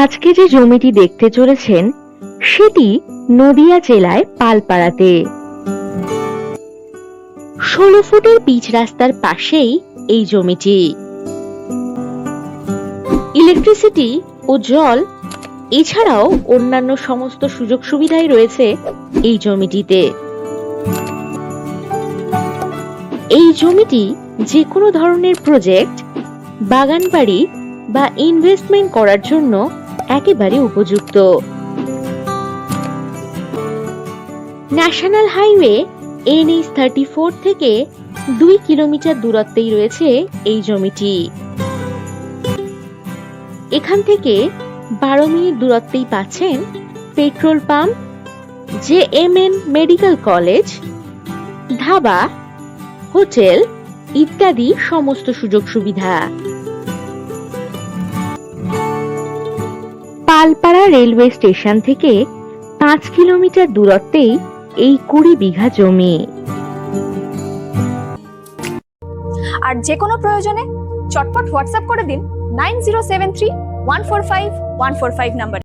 আজকে যে জমিটি দেখতে চলেছেন সেটি নদিয়া জেলায় পালপাড়াতে। 16 ফুটের পিচ রাস্তার পাশেই এই জমিটি। ইলেকট্রিসিটি ও জল এছাড়াও অন্যান্য সমস্ত সুযোগ সুবিধাই রয়েছে এই জমিটিতে। এই জমিটি যে কোনো ধরনের প্রজেক্ট, বাগান বাড়ি বা ইনভেস্টমেন্ট করার জন্য একেবারে উপযুক্ত। ন্যাশনাল হাইওয়ে NH-34 থেকে 2 কিলোমিটার দূরত্বেই রয়েছে এই জমিটি। এখান থেকে 12 মিনিট দূরত্বেই পাচ্ছেন petrol pump, JMN medical college, dhaba, hotel ইত্যাদি সমস্ত সুযোগ সুবিধা। পালপাড়া রেলওয়ে স্টেশন থেকে 5 কিলোমিটার দূরত্বেই এই 20 বিঘা জমি। আর যে কোনো প্রয়োজনে চটপট হোয়াটসঅ্যাপ করে দিন 9073145145 নাম্বার।